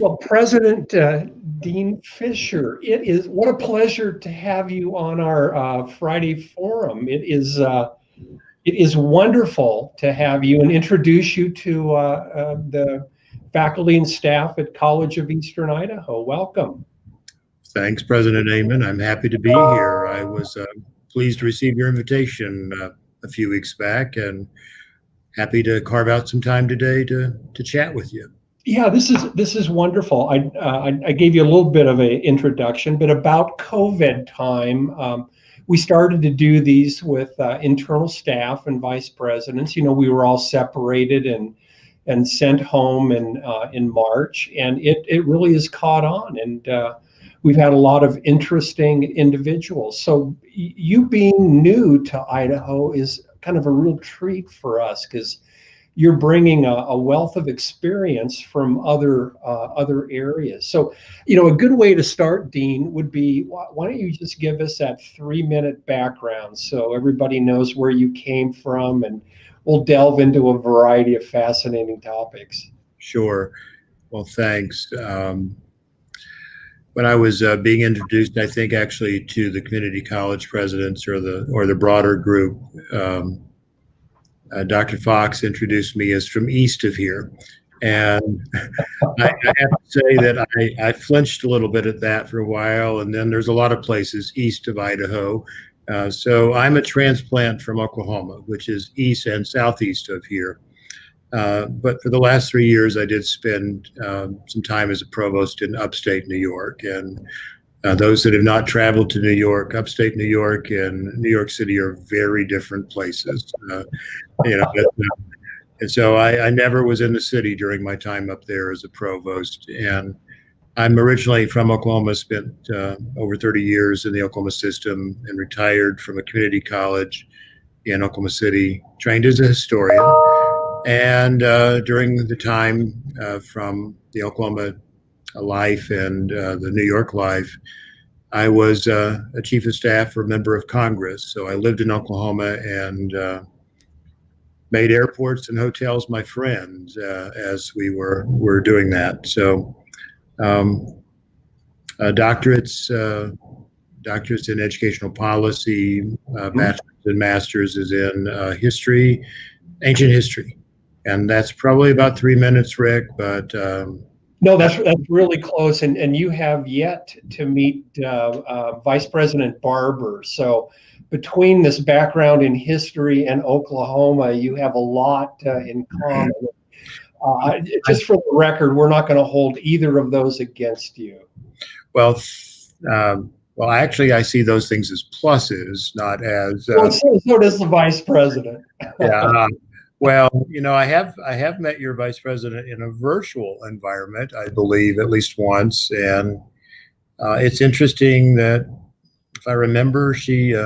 Well, President Dean Fisher, what a pleasure to have you on our Friday forum. It is wonderful to have you and introduce you to the faculty and staff at College of Eastern Idaho. Welcome. Thanks, President Aman. I'm happy to be here. I was pleased to receive your invitation a few weeks back, and happy to carve out some time today to chat with you. Yeah, this is wonderful. I gave you a little bit of an introduction, but about COVID time, we started to do these with internal staff and vice presidents. You know, we were all separated and sent home in March, and it really has caught on, and we've had a lot of interesting individuals. So you being new to Idaho is kind of a real treat for us because you're bringing a wealth of experience from other areas. So, you know, a good way to start, Dean, would be, why don't you just give us that 3-minute background so everybody knows where you came from, and we'll delve into a variety of fascinating topics. Sure. Well, thanks. When I was being introduced, I think actually to the community college presidents or the broader group, Dr. Fox introduced me as from east of here. And I have to say that I flinched a little bit at that for a while. And then there's a lot of places east of Idaho. So I'm a transplant from Oklahoma, which is east and southeast of here. But for the last 3 years, I did spend some time as a provost in upstate New York. And those that have not traveled to New York, upstate New York and New York City are very different places. And so I never was in the city during my time up there as a provost. And I'm originally from Oklahoma, spent over 30 years in the Oklahoma system and retired from a community college in Oklahoma City, trained as a historian. And during the time from the Oklahoma life and the New York life, I was a chief of staff or member of Congress. So I lived in Oklahoma and made airports and hotels my friends as we were doing that. So doctorates in educational policy, bachelor's and master's is in history, ancient history. And that's probably about 3 minutes, Rick, but no, that's really close, and you have yet to meet Vice President Barber. So between this background in history and Oklahoma, you have a lot in common. Just for the record, we're not going to hold either of those against you. Well, actually, I see those things as pluses, not as. So does the vice president. Yeah. Well, you know, I have met your vice president in a virtual environment, I believe, at least once, and it's interesting that if I remember, she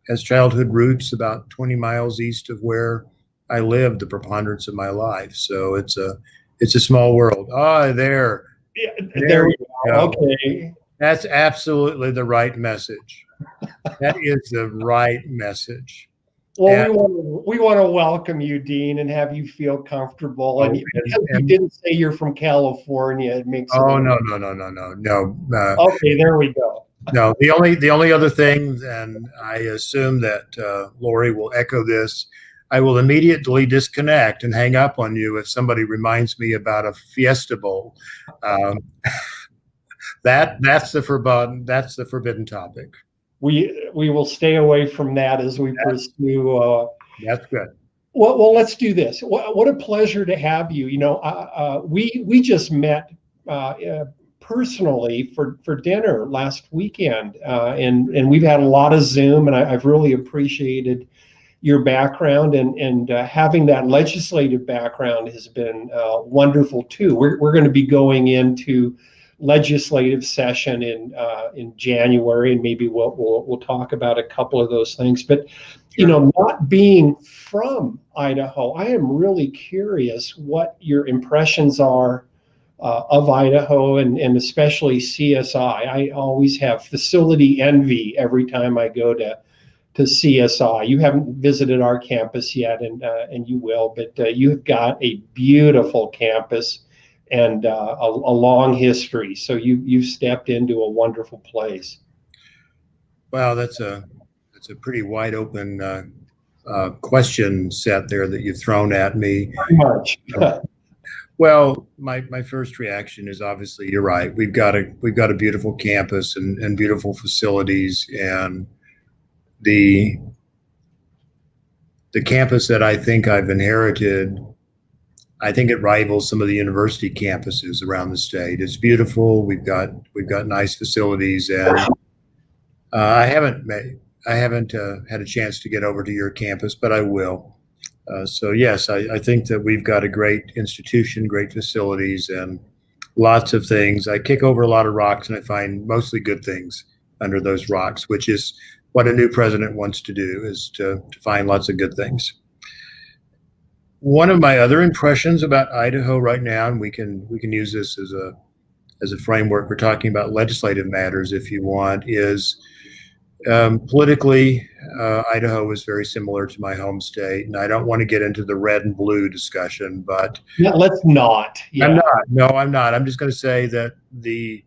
has childhood roots about 20 miles east of where I lived the preponderance of my life. So it's a small world. There we go. Okay, that's absolutely the right message. That is the right message. Well, we want to welcome you, Dean, and have you feel comfortable. And because you didn't say you're from California, it makes it. No. Okay, there we go. No, the only other thing, and I assume that Lori will echo this, I will immediately disconnect and hang up on you if somebody reminds me about a Fiesta Bowl. That's the forbidden topic. We will stay away from that as we pursue. That's good. Well, let's do this. What a pleasure to have you. You know, we just met personally for dinner last weekend, and we've had a lot of Zoom, and I've really appreciated your background, and having that legislative background has been wonderful too. We're going to be going into legislative session in January, and maybe we'll talk about a couple of those things. But you know, not being from Idaho, I am really curious what your impressions are of Idaho, and especially CSI. I always have facility envy every time I go to CSI. You haven't visited our campus yet, and you will, but you've got a beautiful campus. and a long history. So you've stepped into a wonderful place. Wow, that's a pretty wide open question set there that you've thrown at me. Pretty much. Well, my first reaction is obviously you're right. We've got a beautiful campus and beautiful facilities, and the campus that I think I've inherited, I think it rivals some of the university campuses around the state. It's beautiful. We've got nice facilities, and I haven't had a chance to get over to your campus, but I will. So yes, I think that we've got a great institution, great facilities, and lots of things. I kick over a lot of rocks, and I find mostly good things under those rocks, which is what a new president wants to do, is to find lots of good things. One of my other impressions about Idaho right now, and we can use this as a framework for talking about legislative matters if you want, is politically, Idaho is very similar to my home state, and I don't want to get into the red and blue discussion, but Yeah, let's not. Yeah. I'm not. No, I'm not. I'm just going to say that the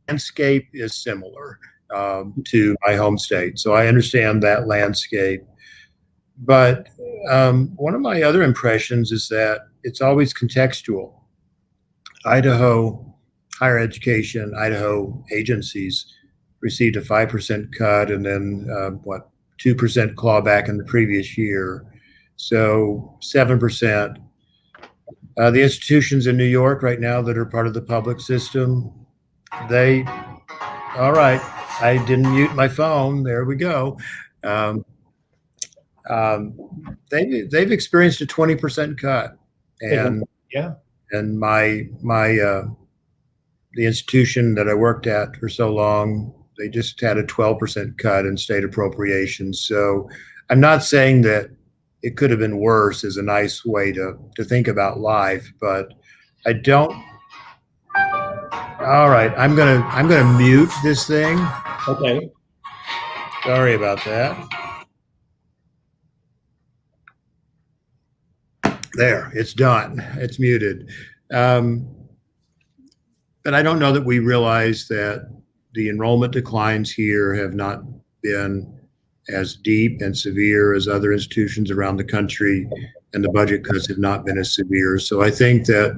landscape is similar to my home state, so I understand that landscape. But one of my other impressions is that it's always contextual. Idaho higher education, Idaho agencies received a 5% cut, and then 2% clawback in the previous year, so 7%. The institutions in New York right now that are part of the public system, all right, I didn't mute my phone. There we go. They've experienced a 20% cut, and yeah, and the institution that I worked at for so long, they just had a 12% cut in state appropriations. So I'm not saying that it could have been worse is a nice way to think about life, but I don't. All right, I'm gonna mute this thing. Okay. Sorry about that. There, it's done. It's muted. But I don't know that we realize that the enrollment declines here have not been as deep and severe as other institutions around the country, and the budget cuts have not been as severe. So I think that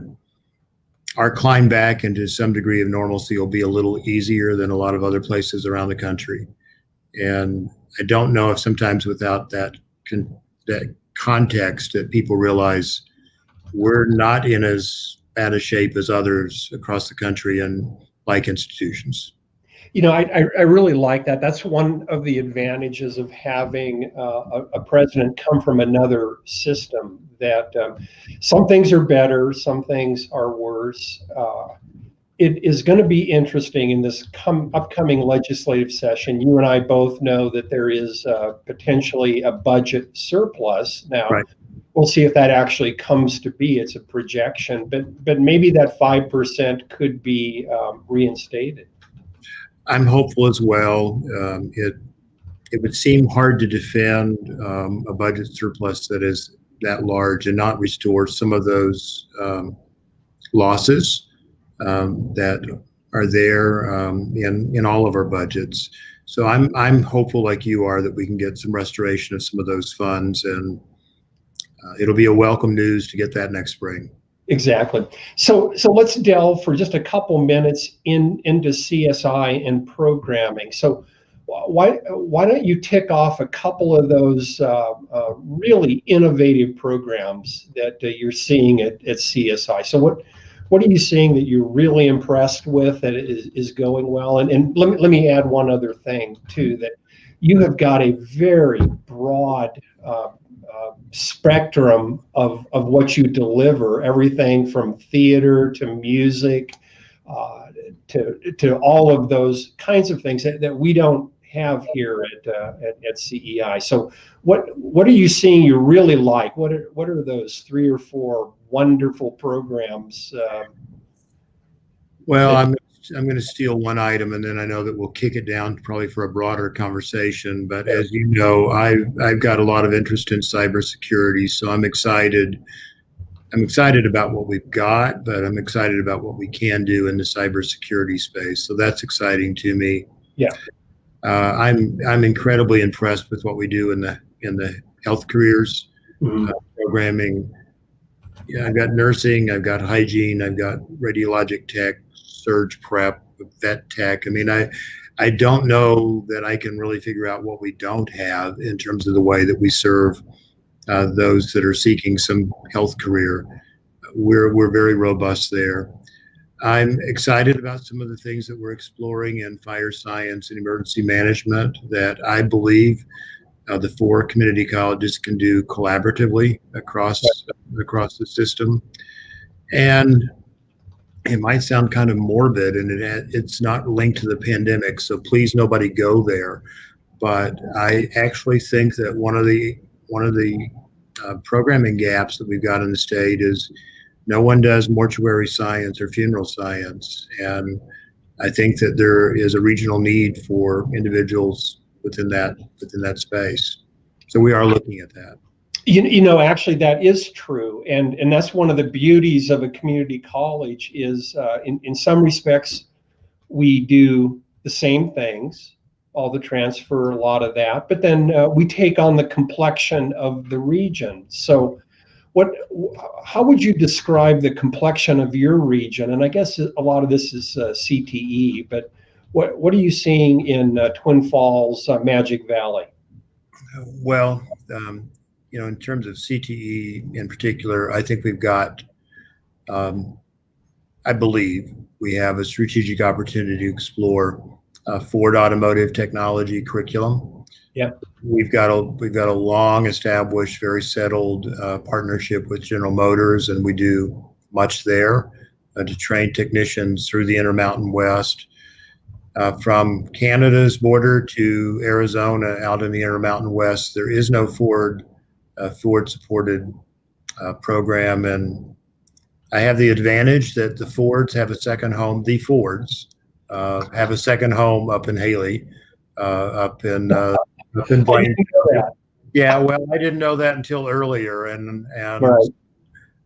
our climb back into some degree of normalcy will be a little easier than a lot of other places around the country. And I don't know if sometimes without that context that people realize we're not in as bad a shape as others across the country and like institutions. You know, I really like that. That's one of the advantages of having a president come from another system, that some things are better, some things are worse. It is going to be interesting in this upcoming legislative session. You and I both know that there is potentially a budget surplus. Now, right. We'll see if that actually comes to be. It's a projection, but maybe that 5% could be reinstated. I'm hopeful as well. It would seem hard to defend a budget surplus that is that large and not restore some of those losses that are there in all of our budgets. So I'm hopeful, like you are, that we can get some restoration of some of those funds, and it'll be a welcome news to get that next spring. Exactly. So let's delve for just a couple minutes into CSI and programming. So why don't you tick off a couple of those really innovative programs that you're seeing at CSI? So what are you seeing that you're really impressed with that is going well? And let me add one other thing too, that you have got a very broad spectrum of what you deliver, everything from theater to music to all of those kinds of things that we don't have here at CEI. So what are you seeing you really like? What are those 3 or 4 wonderful programs? Well, I'm going to steal one item, and then I know that we'll kick it down probably for a broader conversation. But as you know, I've got a lot of interest in cybersecurity, so I'm excited I'm excited about what we've got, but I'm excited about what we can do in the cybersecurity space. So that's exciting to me. Yeah. I'm incredibly impressed with what we do in the health careers, Mhm. programming. Yeah, I've got nursing, I've got hygiene, I've got radiologic tech, surge prep, vet tech. I mean, I don't know that I can really figure out what we don't have in terms of the way that we serve those that are seeking some health career. We're very robust there. I'm excited about some of the things that we're exploring in fire science and emergency management that I believe the four community colleges can do collaboratively across the system. And it might sound kind of morbid, and it's not linked to the pandemic, so please nobody go there. But I actually think that one of the programming gaps that we've got in the state is no one does mortuary science or funeral science, and I think that there is a regional need for individuals within that space. So we are looking at that. Actually, that is true, and that's one of the beauties of a community college is, in some respects, we do the same things, all the transfer, a lot of that, but then we take on the complexion of the region. So, how would you describe the complexion of your region? And I guess a lot of this is CTE, but what are you seeing in Twin Falls, Magic Valley? Well, in terms of CTE in particular, I think we've got, I believe we have a strategic opportunity to explore Ford Automotive Technology curriculum. Yeah. We've got a long established, very settled partnership with General Motors, and we do much there to train technicians through the Intermountain West. From Canada's border to Arizona, out in the Intermountain West, there is no Ford-supported program, and I have the advantage that the Fords have a second home. The Fords have a second home up in Haley, up in Blaine. Yeah, well, I didn't know that until earlier, and Right.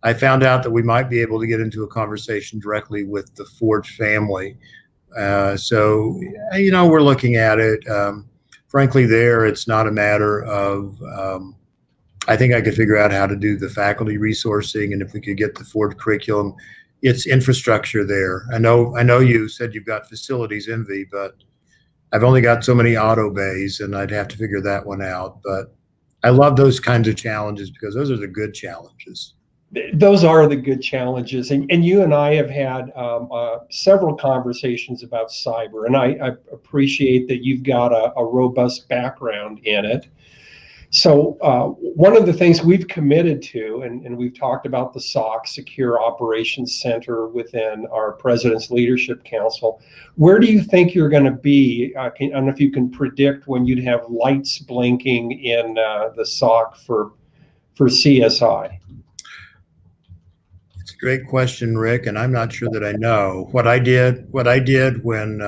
I found out that we might be able to get into a conversation directly with the Ford family. So, we're looking at it. Frankly, it's not a matter of, I think I could figure out how to do the faculty resourcing, and if we could get the Ford curriculum, it's infrastructure there. I know you said you've got facilities envy, but I've only got so many auto bays, and I'd have to figure that one out. But I love those kinds of challenges because those are the good challenges. Those are the good challenges, and you and I have had several conversations about cyber, and I appreciate that you've got a robust background in it. So one of the things we've committed to, and we've talked about the SOC, Secure Operations Center, within our President's Leadership Council. Where do you think you're going to be? I don't know if you can predict when you'd have lights blinking in the SOC for CSI. It's a great question, Rick, and I'm not sure that I know. What I did when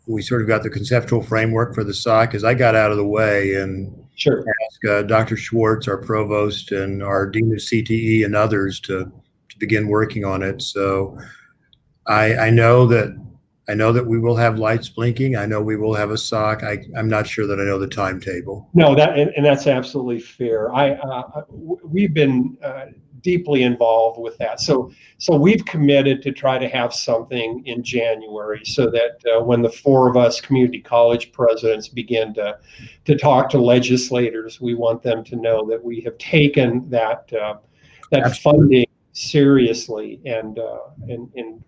we sort of got the conceptual framework for the SOC is I got out of the way and Sure. asked Dr. Schwartz, our provost, and our dean of CTE and others to begin working on it. So I know that we will have lights blinking. I know we will have a SOC. I'm not sure that I know the timetable. No, and that's absolutely fair. We've been deeply involved with that. So we've committed to try to have something in January, so that when the four of us community college presidents begin to talk to legislators, we want them to know that we have taken that funding seriously, and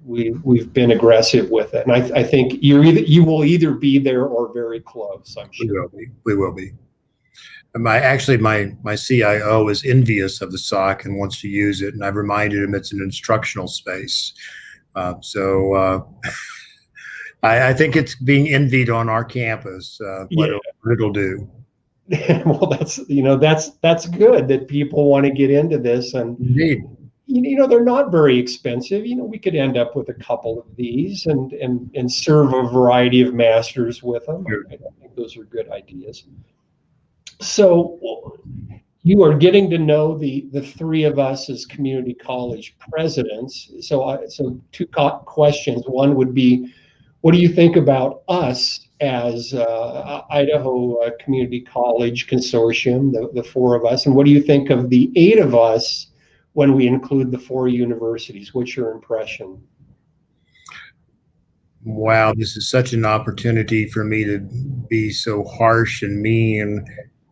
we've been aggressive with it. And I think you will either be there or very close, I'm sure. We will be. My CIO is envious of the SOC and wants to use it, and I've reminded him it's an instructional space. So I think it's being envied on our campus. What it'll do. Well, that's good that people want to get into this, and indeed, they're not very expensive. We could end up with a couple of these and serve a variety of masters with them. Sure. I think those are good ideas. So you are getting to know the three of us as community college presidents. So two questions. One would be, what do you think about us as Idaho Community College Consortium, the four of us, and what do you think of the eight of us when we include the four universities? What's your impression? Wow, this is such an opportunity for me to be so harsh and mean.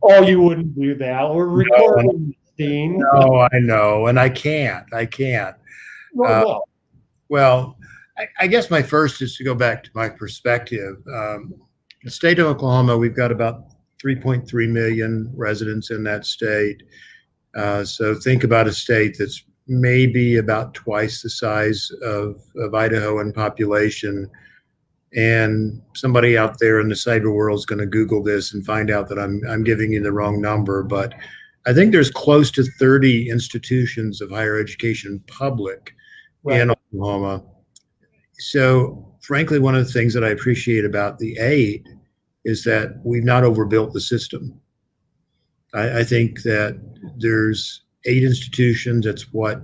Oh, you wouldn't do that. We're recording, Dean. No, I know, and I can't. I can't. No, no. Well, I guess my first is to go back to my perspective. The state of Oklahoma, we've got about 3.3 million residents in that state. So think about a state that's maybe about twice the size of Idaho in population. And somebody out there in the cyber world is going to Google this and find out that I'm giving you the wrong number. But I think there's close to 30 institutions of higher education public in Oklahoma. So frankly, one of the things that I appreciate about the eight is that we've not overbuilt the system. I think that there's 8 institutions. That's what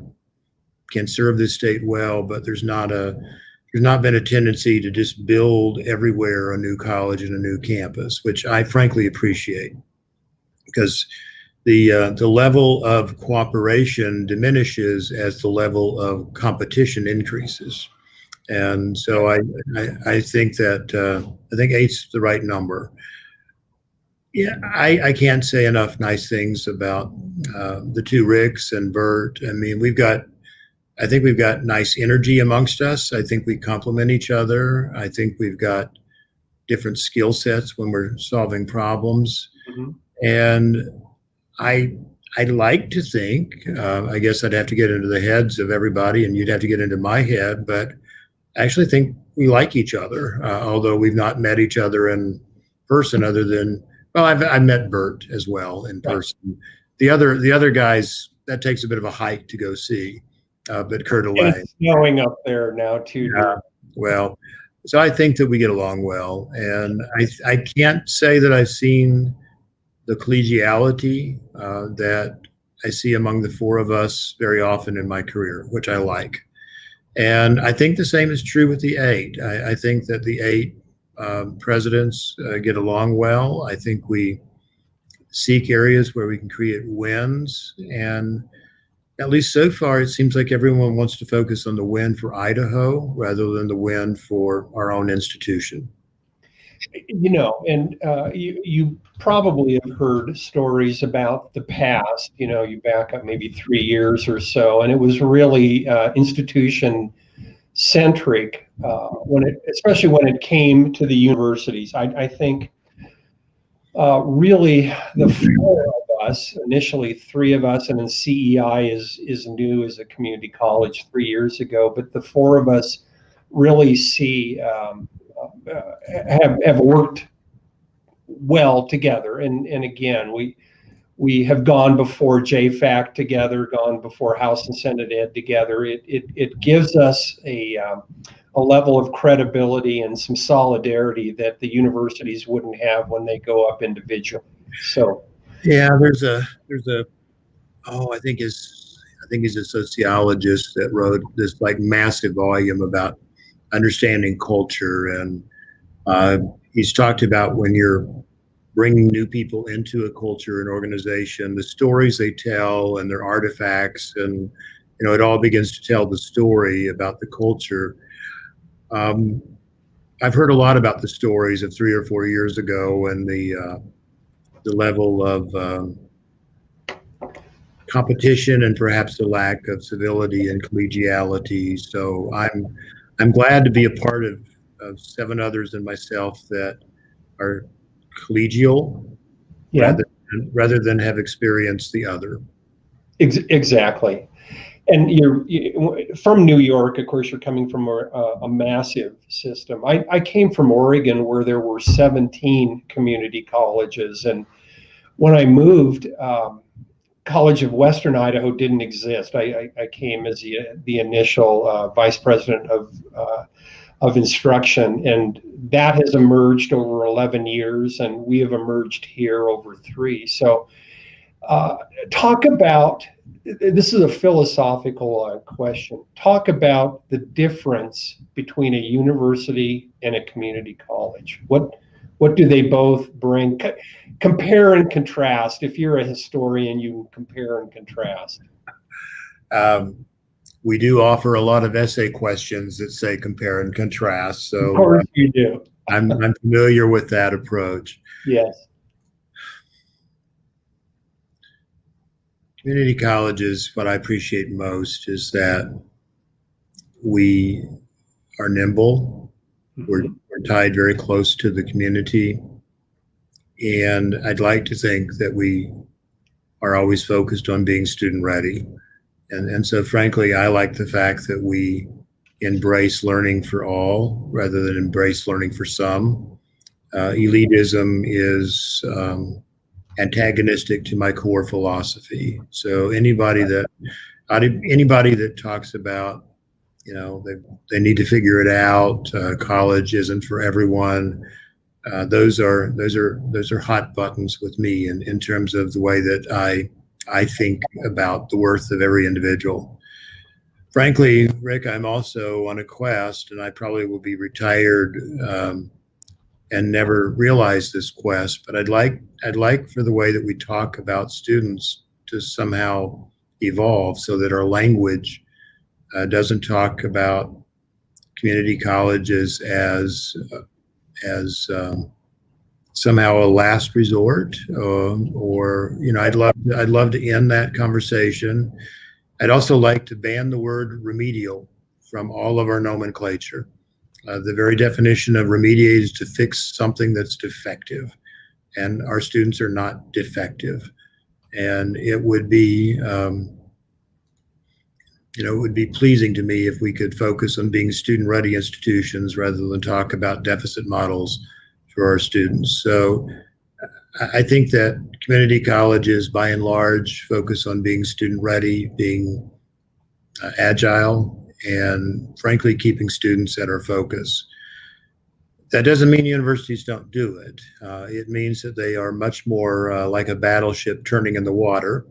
can serve this state well, but there's not been a tendency to just build everywhere a new college and a new campus, which I frankly appreciate, because the level of cooperation diminishes as the level of competition increases. And so I think that I think 8's the right number. Yeah, I can't say enough nice things about the two Ricks and Bert. I mean, I think we've got nice energy amongst us. I think we complement each other. I think we've got different skill sets when we're solving problems. Mm-hmm. And I'd like to think, I guess I'd have to get into the heads of everybody and you'd have to get into my head, but I actually think we like each other, although we've not met each other in person other than, well, I've met Bert as well in person. Right. The other guys, that takes a bit of a hike to go see, but Kurt away. It's snowing up there now too. Yeah, well, so I think that we get along well, and I can't say that I've seen the collegiality that I see among the four of us very often in my career, which I like. And I think the same is true with the 8. I think that the 8 presidents get along well. I think we seek areas where we can create wins. And at least so far, it seems like everyone wants to focus on the win for Idaho rather than the win for our own institution. You know, and you probably have heard stories about the past. You know, you back up maybe 3 years or so, and it was really institution centric especially when it came to the universities. I think really the four of us, initially 3 of us, and then CEI is new as a community college 3 years ago, but the 4 of us really have worked well together. And again, we have gone before JFAC together, gone before House and Senate Ed together. It gives us a level of credibility and some solidarity that the universities wouldn't have when they go up individually. So yeah, there's a I think he's a sociologist that wrote this like massive volume about understanding culture, and he's talked about when you're bringing new people into a culture and organization, the stories they tell and their artifacts, and it all begins to tell the story about the culture. I've heard a lot about the stories of 3 or 4 years ago and the level of competition and perhaps the lack of civility and collegiality. So I'm glad to be a part of 7 others than myself that are collegial, rather than have experienced the other. Exactly. And you're from New York, of course. You're coming from a massive system. I came from Oregon, where there were 17 community colleges, and when I moved, College of Western Idaho didn't exist. I came as the initial vice president of instruction, and that has emerged over 11 years, and we have emerged here over 3. So Uh, Talk about, this is a philosophical question. Talk about the difference between a university and a community college. What do they both bring? Compare and contrast. If you're a historian, you compare and contrast. We do offer a lot of essay questions that say compare and contrast. So of course you do. I'm familiar with that approach. Yes. Community colleges, what I appreciate most is that we are nimble. We're tied very close to the community. And I'd like to think that we are always focused on being student ready. And so frankly, I like the fact that we embrace learning for all rather than embrace learning for some. Elitism is antagonistic to my core philosophy. So anybody that talks about, they need to figure it out, college isn't for everyone, those are hot buttons with me in terms of the way that I think about the worth of every individual. Frankly, Rick, I'm also on a quest, and I probably will be retired and never realize this quest. But I'd like for the way that we talk about students to somehow evolve, so that our language doesn't talk about community colleges as somehow a last resort, or I'd love to end that conversation. I'd also like to ban the word remedial from all of our nomenclature. The very definition of remediate is to fix something that's defective, and our students are not defective. And it would be, it would be pleasing to me if we could focus on being student-ready institutions rather than talk about deficit models for our students. So I think that community colleges, by and large, focus on being student-ready, being agile, and frankly, keeping students at our focus. That doesn't mean universities don't do it. It means that they are much more like a battleship turning in the water.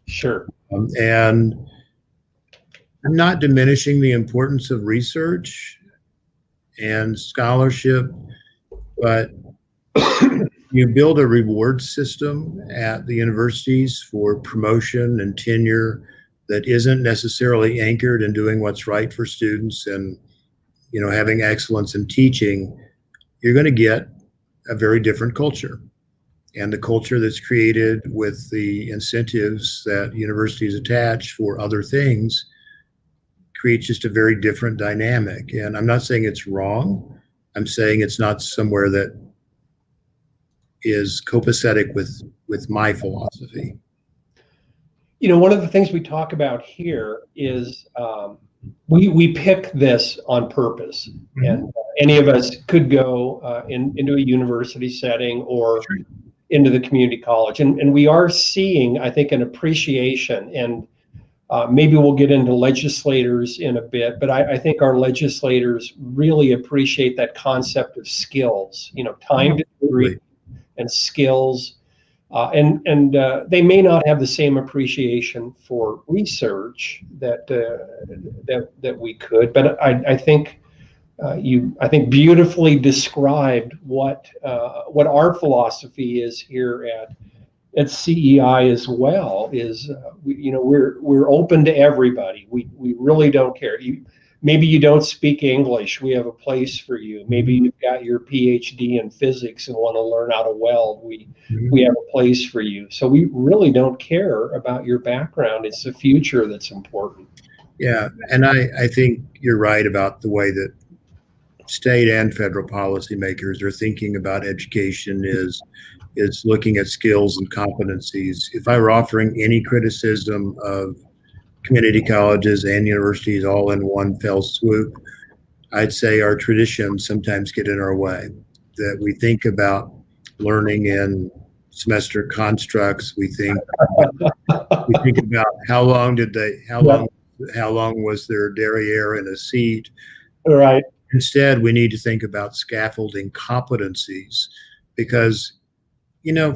Sure. And I'm not diminishing the importance of research and scholarship, but you build a reward system at the universities for promotion and tenure that isn't necessarily anchored in doing what's right for students and having excellence in teaching, you're going to get a very different culture. And the culture that's created with the incentives that universities attach for other things creates just a very different dynamic. And I'm not saying it's wrong. I'm saying it's not somewhere that is copacetic with my philosophy. One of the things we talk about here is we pick this on purpose. Mm-hmm. And any of us could go into a university setting or into the community college. And we are seeing, I think, an appreciation, and maybe we'll get into legislators in a bit, but I think our legislators really appreciate that concept of skills, time to degree and skills. And they may not have the same appreciation for research that we could, but I think you beautifully described what our philosophy is here at CEI as well. Is we're open to everybody. We really don't care. Maybe you don't speak English. We have a place for you. Maybe you've got your PhD in physics and want to learn how to weld. We have a place for you. So we really don't care about your background. It's the future that's important. Yeah, and I think you're right about the way that state and federal policymakers are thinking about education is looking at skills and competencies. If I were offering any criticism of community colleges and universities all in one fell swoop, I'd say our traditions sometimes get in our way. That we think about learning in semester constructs. We think about how long was their derriere in a seat. Right. Instead, we need to think about scaffolding competencies, because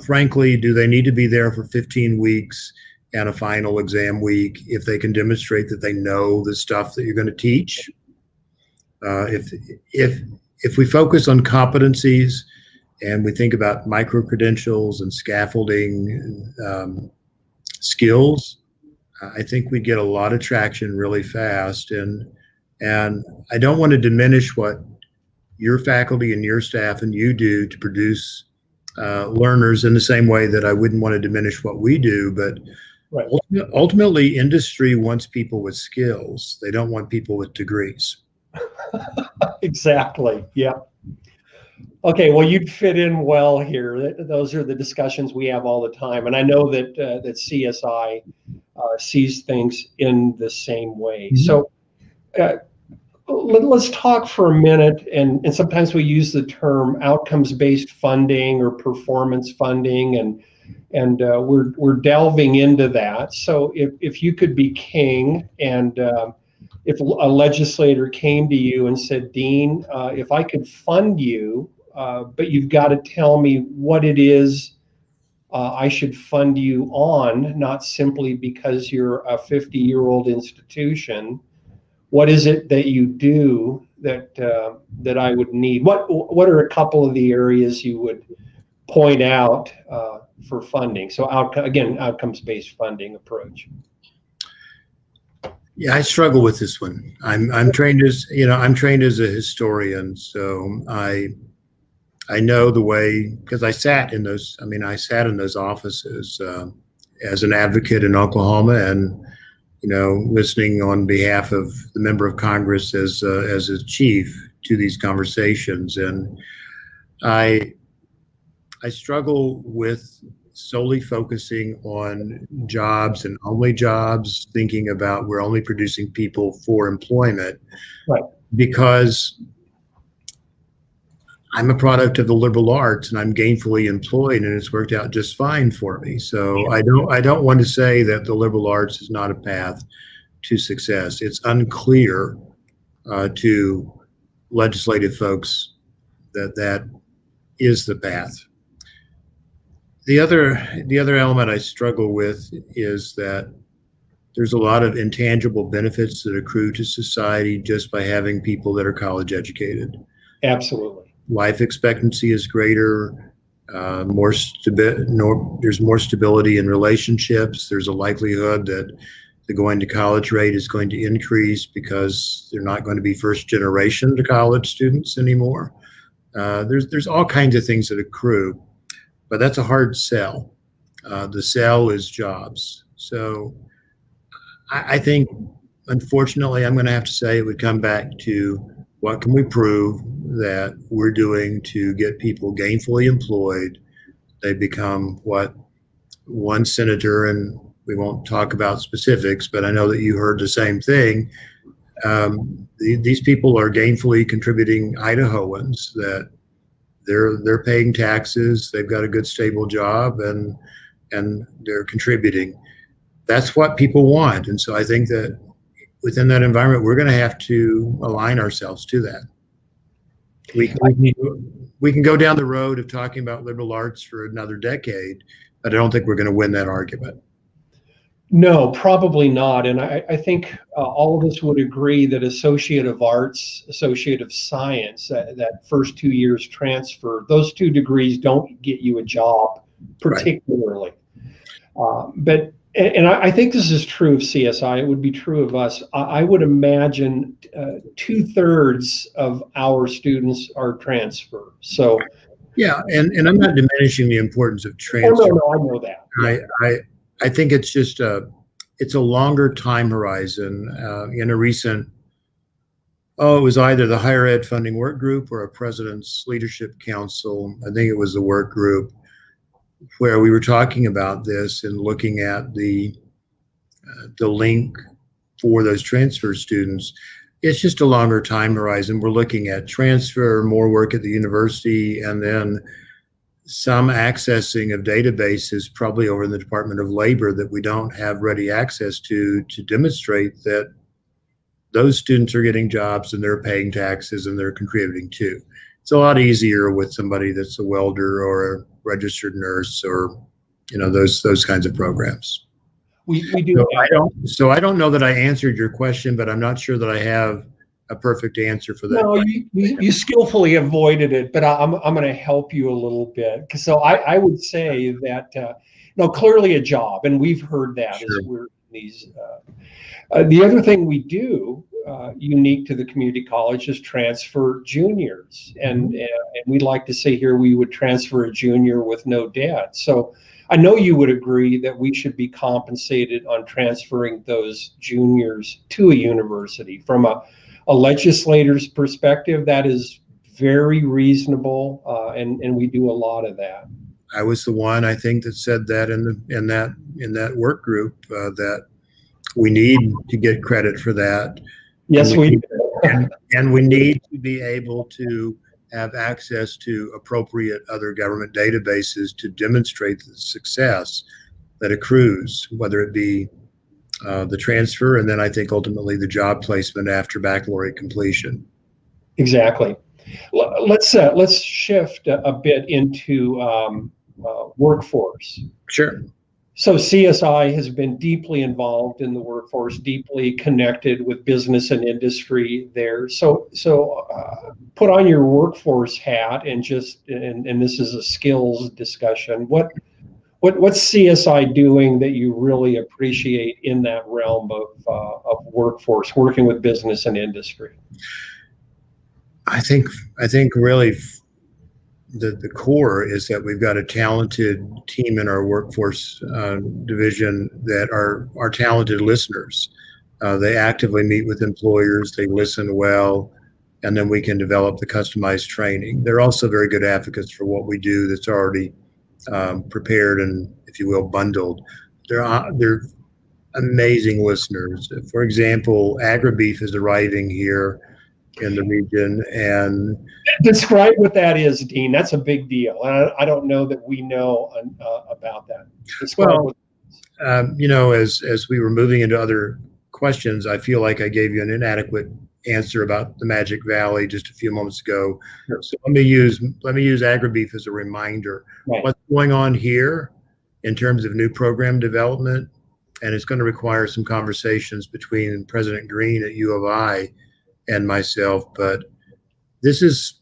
frankly, do they need to be there for 15 weeks and a final exam week if they can demonstrate that they know the stuff that you're going to teach? If we focus on competencies and we think about micro credentials and scaffolding skills, I think we get a lot of traction really fast. And I don't want to diminish what your faculty and your staff and you do to produce learners in the same way that I wouldn't want to diminish what we do. But Right. ultimately, industry wants people with skills. They don't want people with degrees. Exactly. Yeah. Okay. Well, you'd fit in well here. Those are the discussions we have all the time, and I know that that CSI sees things in the same way. Mm-hmm. So let's talk for a minute, and sometimes we use the term outcomes-based funding or performance funding, and we're delving into that. So if you could be king, and if a legislator came to you and said, Dean, if I could fund you, but you've got to tell me what it is I should fund you on, not simply because you're a 50-year-old institution. What is it that you do that I would need? What are a couple of the areas you would point out for funding? So outcomes-based funding approach. Yeah, I struggle with this one. I'm trained as a historian, so I know the way, because I sat in those offices as an advocate in Oklahoma, and listening on behalf of the member of Congress as a chief to these conversations. And I struggle with solely focusing on jobs and only jobs, thinking about we're only producing people for employment. Right. Because I'm a product of the liberal arts and I'm gainfully employed, and it's worked out just fine for me. So I don't want to say that the liberal arts is not a path to success. It's unclear to legislative folks that is the path. The other element I struggle with is that there's a lot of intangible benefits that accrue to society just by having people that are college educated. Absolutely. Life expectancy is greater, there's more stability in relationships. There's a likelihood that the going to college rate is going to increase because they're not going to be first generation to college students anymore. There's all kinds of things that accrue, but that's a hard sell. The sell is jobs. So I think, unfortunately, I'm going to have to say it would come back to what can we prove that we're doing to get people gainfully employed. They become what one senator, and we won't talk about specifics, but I know that you heard the same thing. These people are gainfully contributing Idahoans, that they're paying taxes, they've got a good stable job, and they're contributing. That's what people want. And so I think that within that environment, we're going to have to align ourselves to that. We can go down the road of talking about liberal arts for another decade, but I don't think we're going to win that argument. No, probably not. And I think all of us would agree that Associate of Arts, Associate of Science, that first 2 years transfer, those 2 degrees don't get you a job particularly. Right. And I think this is true of CSI. It would be true of us. I would imagine 2/3 of our students are transfer. So yeah, and I'm not diminishing the importance of transfer. Oh, no, I know that. I think it's just it's a longer time horizon. In a recent, it was either the Higher Ed Funding Work Group or a President's Leadership Council. I think it was the work group, where we were talking about this and looking at the link for those transfer students. It's just a longer time horizon. We're looking at transfer, more work at the university, and then some accessing of databases probably over in the Department of Labor that we don't have ready access to demonstrate that those students are getting jobs and they're paying taxes and they're contributing too. It's a lot easier with somebody that's a welder or registered nurse or, those kinds of programs. We do. So I don't know that I answered your question, but I'm not sure that I have a perfect answer for that. No, you skillfully avoided it, but I'm going to help you a little bit. So I would say that clearly a job, and we've heard that Sure. as we're in these. The other thing we do unique to the community college is transfer juniors, and we'd like to say here we would transfer a junior with no debt. So I know you would agree that we should be compensated on transferring those juniors to a university. From a legislator's perspective, that is very reasonable, and we do a lot of that. I was the one, I think, that said that in that work group that we need to get credit for that. Yes, we do. And we need to be able to have access to appropriate other government databases to demonstrate the success that accrues, whether it be the transfer, and then I think ultimately the job placement after baccalaureate completion. Exactly. Let's shift a bit into workforce. Sure. So CSI has been deeply involved in the workforce, deeply connected with business and industry there. So put on your workforce hat and this is a skills discussion. What's CSI doing that you really appreciate in that realm of workforce, working with business and industry? I think really the core is that we've got a talented team in our workforce division that are talented listeners. They actively meet with employers, they listen well, and then we can develop the customized training. They're also very good advocates for what we do that's already prepared and, if you will, bundled. They're amazing listeners. For example, AgriBeef is arriving here in the region, and describe what that is, Dean. That's a big deal. I don't know that we know about that. As we were moving into other questions, I feel like I gave you an inadequate answer about the Magic Valley just a few moments ago. Sure. So let me use AgriBeef as a reminder. Right. What's going on here in terms of new program development, and it's going to require some conversations between President Green at U of I and myself, but this is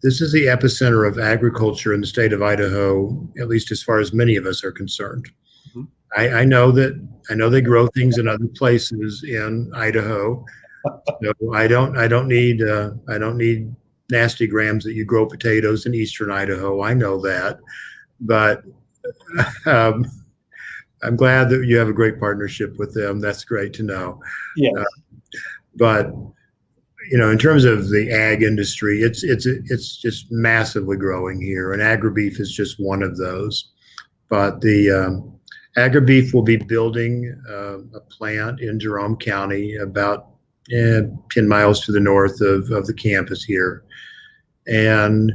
the epicenter of agriculture in the state of Idaho, at least as far as many of us are concerned. Mm-hmm. I know they grow things in other places in Idaho. So I don't need nasty grams that you grow potatoes in eastern Idaho. I know that, but I'm glad that you have a great partnership with them. That's great to know. Yes. But in terms of the ag industry, it's just massively growing here, and AgriBeef is just one of those. But the AgriBeef will be building a plant in Jerome County, about 10 miles to the north of the campus here, and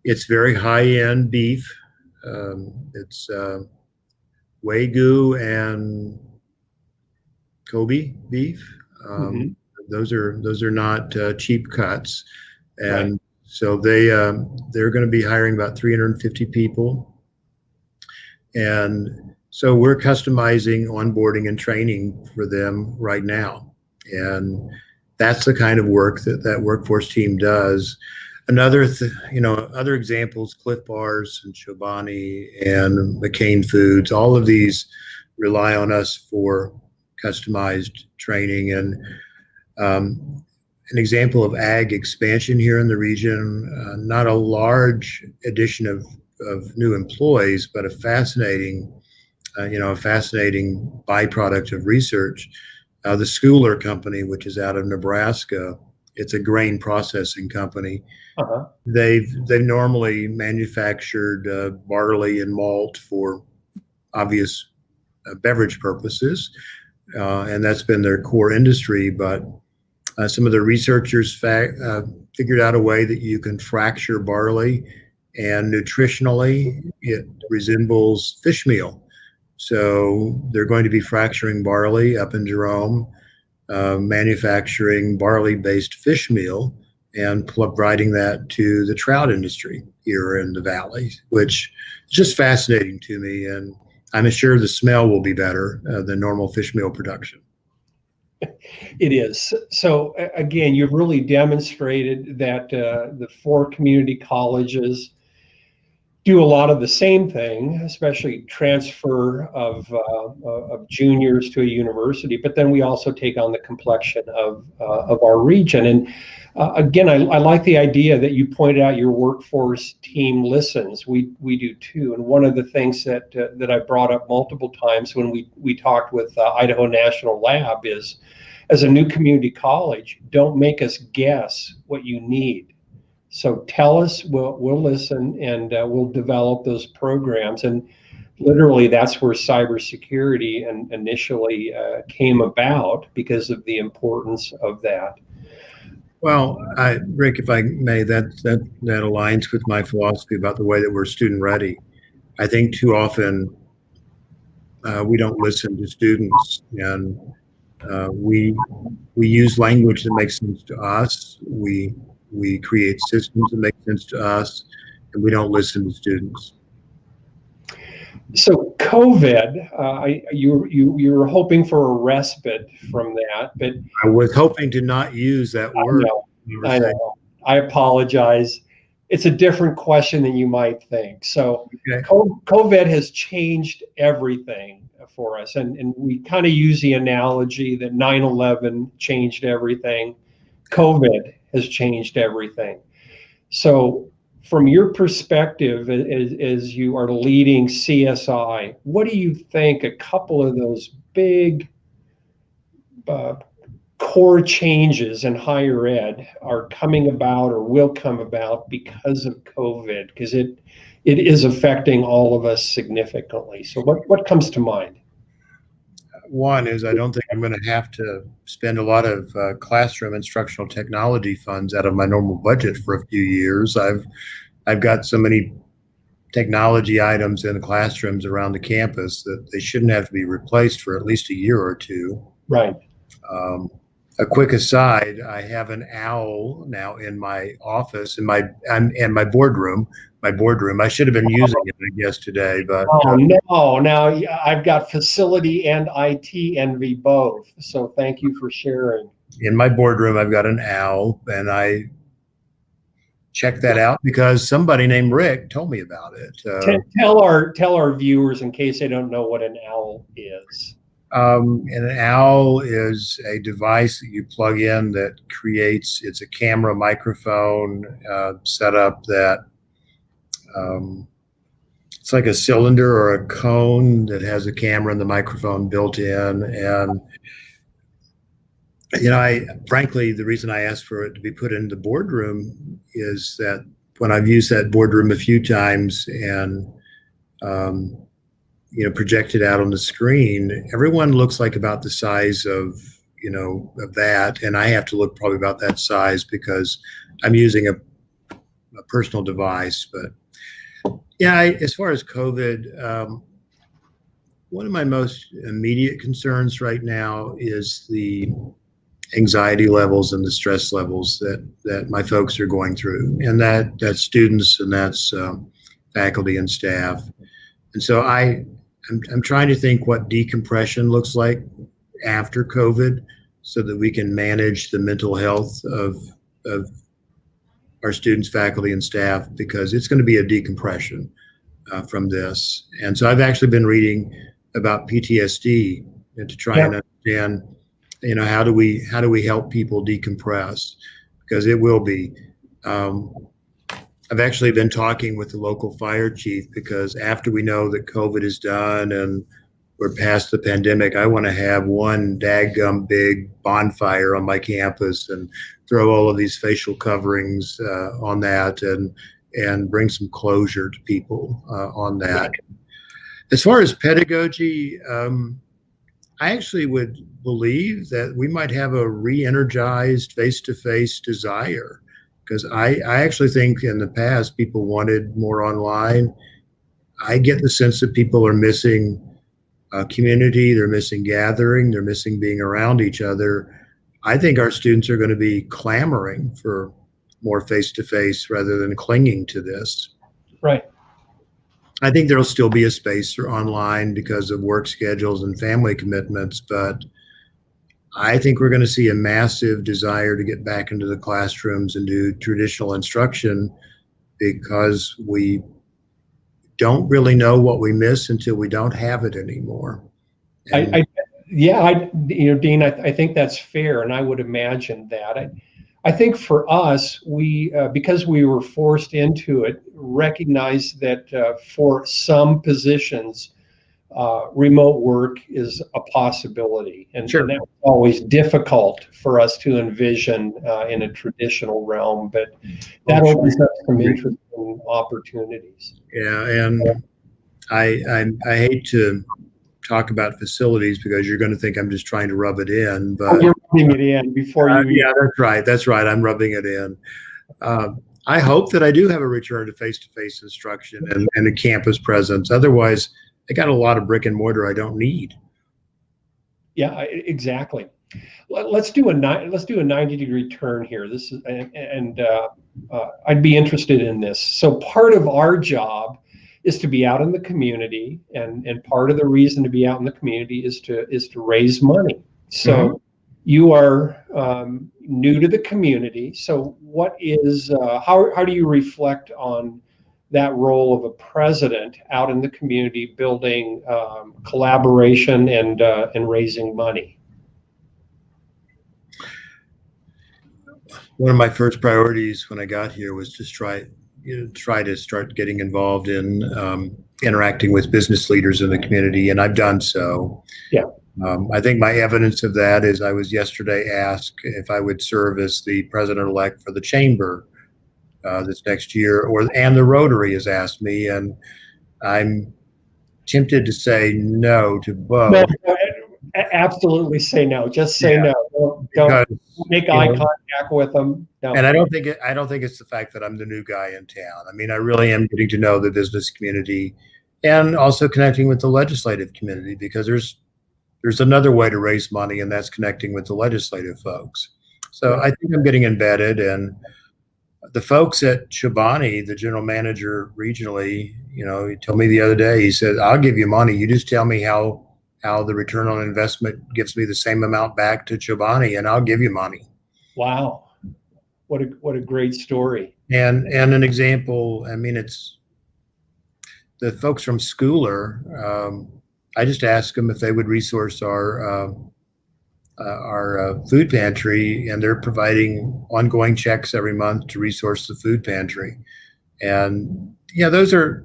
it's very high-end beef. It's Wagyu and Kobe beef. Mm-hmm. Those are not cheap cuts, and right. So they're going to be hiring about 350 people, and so we're customizing onboarding and training for them right now, and that's the kind of work that workforce team does. Other examples: Cliff Bars and Chobani and McCain Foods. All of these rely on us for customized training. And an example of ag expansion here in the region, not a large addition of new employees, but a fascinating byproduct of research. The Schooler Company, which is out of Nebraska, it's a grain processing company. Uh-huh. They've normally manufactured barley and malt for obvious beverage purposes, and that's been their core industry. But some of the researchers figured out a way that you can fracture barley, and nutritionally it resembles fish meal. So they're going to be fracturing barley up in Jerome, manufacturing barley-based fish meal, and providing that to the trout industry here in the valley, which is just fascinating to me. And I'm sure the smell will be better than normal fish meal production. It is. So again, you've really demonstrated that the four community colleges do a lot of the same thing, especially transfer of juniors to a university. But then we also take on the complexion of our region. And again, I like the idea that you pointed out your workforce team listens. We do too. And one of the things that that I brought up multiple times when we talked with Idaho National Lab is, as a new community college, don't make us guess what you need. So tell us, we'll listen, and we'll develop those programs. And literally, that's where cybersecurity initially came about, because of the importance of that. Well, Rick, if I may, that aligns with my philosophy about the way that we're student ready. I think too often we don't listen to students, and we use language that makes sense to us. We create systems that make sense to us, and we don't listen to students. So COVID, you were hoping for a respite from that, but I was hoping to not use that word. I know. I apologize. It's a different question than you might think. So okay. COVID has changed everything for us, and we kind of use the analogy that 9/11 changed everything. COVID has changed everything. So from your perspective, as you are leading CSI, what do you think a couple of those big core changes in higher ed are coming about or will come about because of COVID? Because it is affecting all of us significantly. So what comes to mind? One is, I don't think I'm going to have to spend a lot of classroom instructional technology funds out of my normal budget for a few years. I've got so many technology items in the classrooms around the campus that they shouldn't have to be replaced for at least a year or two. Right. A quick aside: I have an owl now in my office, in my boardroom. I should have been using it, I guess, today, but no. Now I've got facility and IT envy both. So thank you for sharing. In my boardroom, I've got an owl, and I checked that out because somebody named Rick told me about it. Tell our viewers, in case they don't know, what an owl is. An owl is a device that you plug in that creates, it's a camera microphone setup that it's like a cylinder or a cone that has a camera and the microphone built in. And, you know, frankly, the reason I asked for it to be put in the boardroom is that when I've used that boardroom a few times and, you know, projected out on the screen, everyone looks like about the size of, you know, of that. And I have to look probably about that size because I'm using a personal device. But yeah, as far as COVID, one of my most immediate concerns right now is the anxiety levels and the stress levels that my folks are going through, and that's students, and that's faculty and staff. And so I'm trying to think what decompression looks like after COVID, so that we can manage the mental health of our students, faculty, and staff, because it's going to be a decompression from this. And so I've actually been reading about PTSD and to try and understand, you know, how do we help people decompress, because it will be. I've actually been talking with the local fire chief, because after we know that COVID is done and we're past the pandemic, I want to have one daggum big bonfire on my campus and throw all of these facial coverings on that and bring some closure to people on that. As far as pedagogy, I actually would believe that we might have a re-energized face-to-face desire, because I actually think in the past people wanted more online. I get the sense that people are missing community, they're missing gathering, they're missing being around each other. I think our students are going to be clamoring for more face-to-face rather than clinging to this. Right. I think there'll still be a space for online because of work schedules and family commitments, but I think we're going to see a massive desire to get back into the classrooms and do traditional instruction because we don't really know what we miss until we don't have it anymore. Dean, I think that's fair, and I would imagine that. I think for us, we because we were forced into it, recognize that for some positions, remote work is a possibility, and that's always difficult for us to envision in a traditional realm. But that opens up some interesting opportunities. Yeah, and I hate to talk about facilities because you're going to think I'm just trying to rub it in, but you're rubbing it in before you. Yeah, that's right. I'm rubbing it in. I hope that I do have a return to face-to-face instruction and a campus presence. Otherwise, I got a lot of brick and mortar I don't need. Yeah, exactly. Let's do a 90-degree turn here. This is I'd be interested in this. So part of our job is to be out in the community, and part of the reason to be out in the community is to raise money. So you are new to the community. So what is how do you reflect on that role of a president out in the community, building collaboration and raising money? One of my first priorities when I got here was just try to start getting involved in interacting with business leaders in the community, and I've done so. Yeah. I think my evidence of that is I was yesterday asked if I would serve as the president-elect for the chamber this next year, and the Rotary has asked me, and I'm tempted to say no to both. No, absolutely say no. Just say no. Don't make eye contact with them. No. And I don't think it's the fact that I'm the new guy in town. I mean, I really am getting to know the business community, and also connecting with the legislative community, because there's another way to raise money, and that's connecting with the legislative folks. So I think I'm getting embedded, and the folks at Chobani, the general manager regionally, he told me the other day, he said, I'll give you money. You just tell me how the return on investment gives me the same amount back to Chobani, and I'll give you money. Wow. What a great story. And an example, I mean, it's the folks from Schooler. I just asked them if they would resource our food pantry, and they're providing ongoing checks every month to resource the food pantry. And yeah, there's a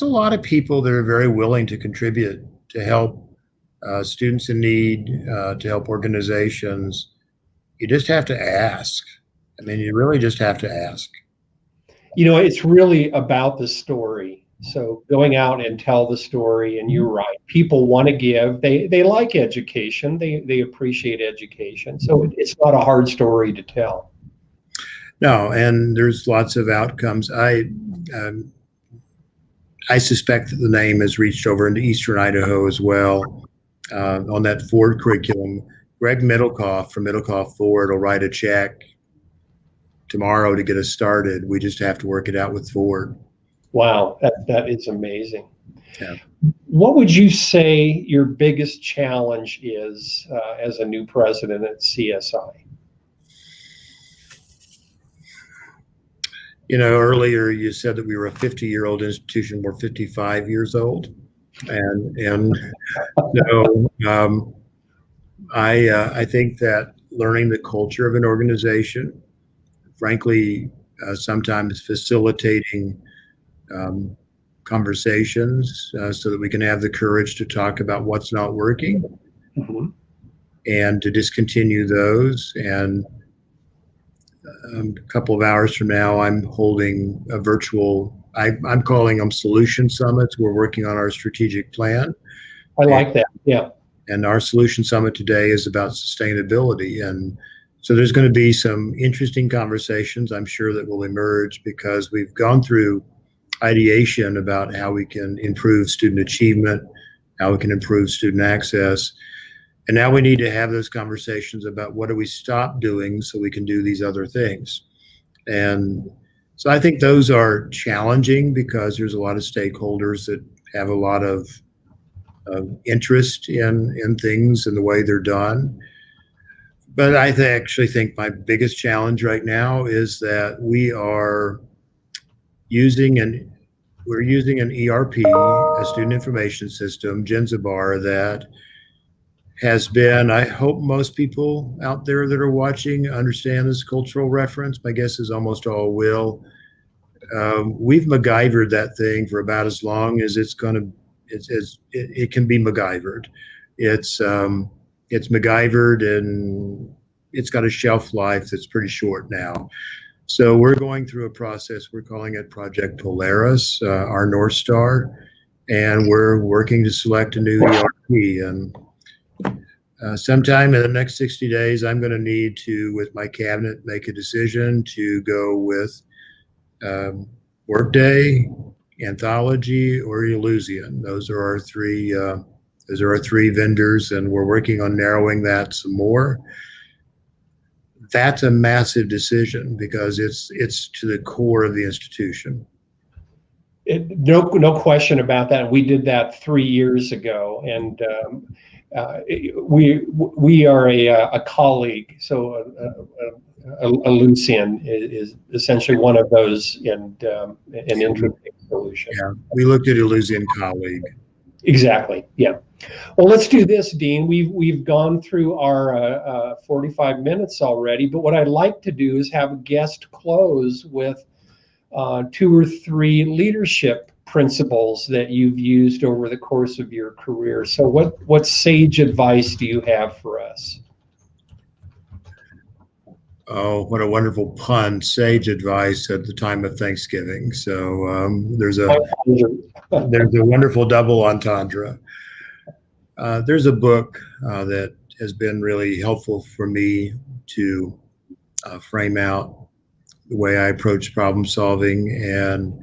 lot of people that are very willing to contribute to help students in need, to help organizations. You just have to ask. I mean, you really just have to ask. It's really about the story. So going out and tell the story, and you're right. People want to give. They like education. They appreciate education. So it's not a hard story to tell. No, and there's lots of outcomes. I suspect that the name has reached over into Eastern Idaho as well. On that Ford curriculum, Greg Middlecoff from Middlecoff Ford will write a check tomorrow to get us started. We just have to work it out with Ford. Wow, that is amazing. Yeah. What would you say your biggest challenge is as a new president at CSI? Earlier you said that we were a 50-year-old institution. We're 55 years old, and so I think that learning the culture of an organization, frankly, sometimes facilitating conversations so that we can have the courage to talk about what's not working, and to discontinue those. And a couple of hours from now, I'm holding a virtual, I'm calling them solution summits. We're working on our strategic plan. I like that. Yeah. And our solution summit today is about sustainability. And so there's going to be some interesting conversations, I'm sure, that will emerge, because we've gone through ideation about how we can improve student achievement, how we can improve student access. And now we need to have those conversations about what do we stop doing so we can do these other things. And so I think those are challenging because there's a lot of stakeholders that have a lot of interest in things and the way they're done. But I actually think my biggest challenge right now is that we're using an ERP, a student information system, Genzabar, that has been, I hope most people out there that are watching understand this cultural reference. My guess is almost all will. We've MacGyvered that thing for about as long as it can be MacGyvered. It's MacGyvered, and it's got a shelf life that's pretty short now. So we're going through a process. We're calling it Project Polaris, our North Star, and we're working to select a new ERP. And sometime in the next 60 days, I'm going to need to, with my cabinet, make a decision to go with Workday, Anthology, or Ellucian. Those are our three. Those are our three vendors, and we're working on narrowing that some more. That's a massive decision because it's to the core of the institution. No question about that. We did that 3 years ago, and we are a colleague. So Ellucian is essentially one of those, and an interesting solution. Yeah, we looked at Ellucian Colleague. Exactly. Yeah. Well, let's do this, Dean. We've gone through our 45 minutes already, but what I'd like to do is have a guest close with 2 or 3 leadership principles that you've used over the course of your career. So what sage advice do you have for us? Oh, what a wonderful pun. Sage advice at the time of Thanksgiving. So there's a wonderful double entendre. There's a book that has been really helpful for me to frame out the way I approach problem solving, and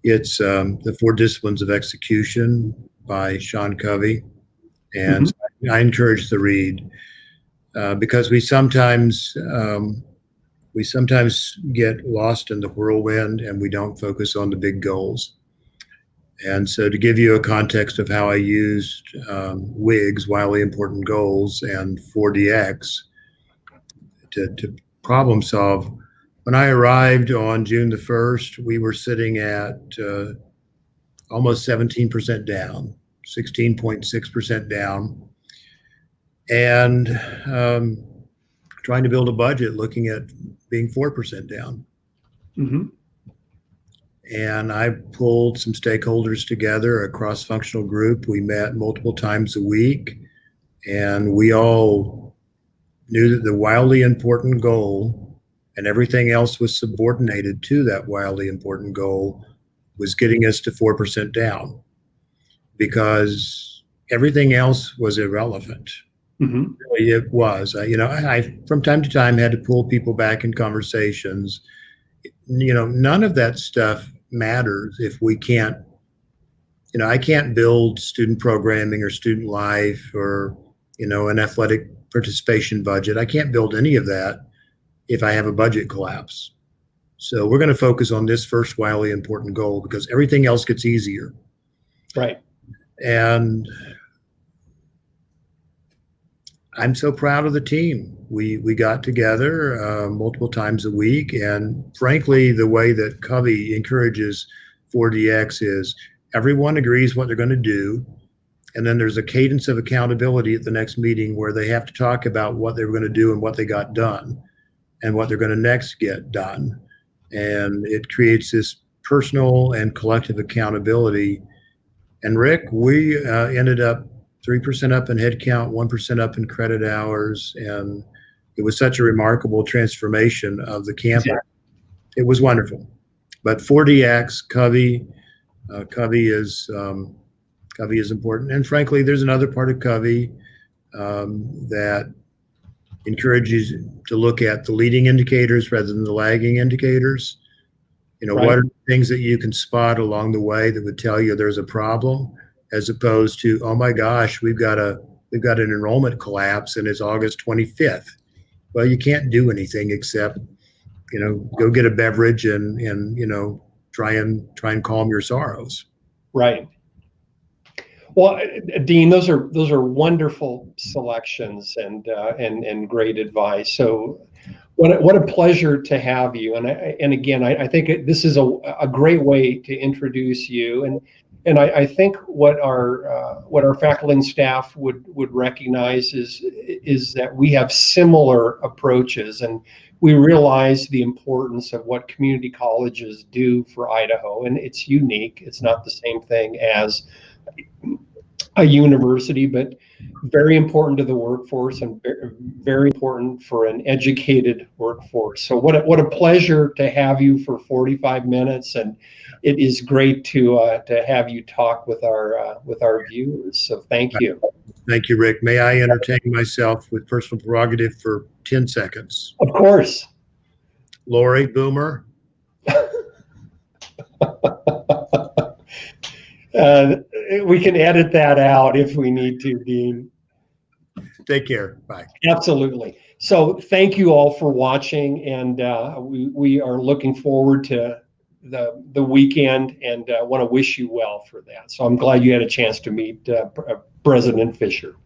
it's The 4 Disciplines of Execution by Sean Covey. And I encourage the read because we sometimes get lost in the whirlwind and we don't focus on the big goals. And so to give you a context of how I used WIGs, Wildly Important Goals, and 4DX to problem solve, when I arrived on June the 1st, we were sitting at almost 17% down, 16.6% down, and trying to build a budget looking at being 4% down. Mm-hmm. And I pulled some stakeholders together, a cross-functional group. We met multiple times a week, and we all knew that the wildly important goal and everything else was subordinated to that wildly important goal was getting us to 4% down, because everything else was irrelevant. Mm-hmm. Really, it was. I from time to time had to pull people back in conversations. None of that stuff matters if we can't, I can't build student programming or student life or, an athletic participation budget. I can't build any of that if I have a budget collapse. So we're going to focus on this first wildly important goal because everything else gets easier. Right. And I'm so proud of the team. We got together multiple times a week, and frankly, the way that Covey encourages 4DX is everyone agrees what they're going to do, and then there's a cadence of accountability at the next meeting where they have to talk about what they were going to do and what they got done and what they're going to next get done. And it creates this personal and collective accountability. And Rick, we ended up 3% up in headcount, 1% up in credit hours, and it was such a remarkable transformation of the campus. Yeah. It was wonderful. But 4DX, Covey is important. And frankly, there's another part of Covey that encourages you to look at the leading indicators rather than the lagging indicators. Right. What are the things that you can spot along the way that would tell you there's a problem, as opposed to, oh my gosh, we've got an enrollment collapse and it's August 25th. Well, you can't do anything except, go get a beverage and try and calm your sorrows. Right. Well, Dean, those are wonderful selections and great advice. So, what a pleasure to have you. And again, I think this is a great way to introduce you. And I think what our faculty and staff would recognize is that we have similar approaches, and we realize the importance of what community colleges do for Idaho, and it's unique. It's not the same thing as a university, but very important to the workforce and very important for an educated workforce. So what a pleasure to have you for 45 minutes, and it is great to have you talk with our viewers. So thank you. Thank you, Rick. May I entertain myself with personal prerogative for 10 seconds? Of course. Lori Boomer. We can edit that out if we need to, Dean. Take care. Bye. Absolutely. So thank you all for watching, and we are looking forward to the weekend, and want to wish you well for that. So I'm glad you had a chance to meet President Fisher.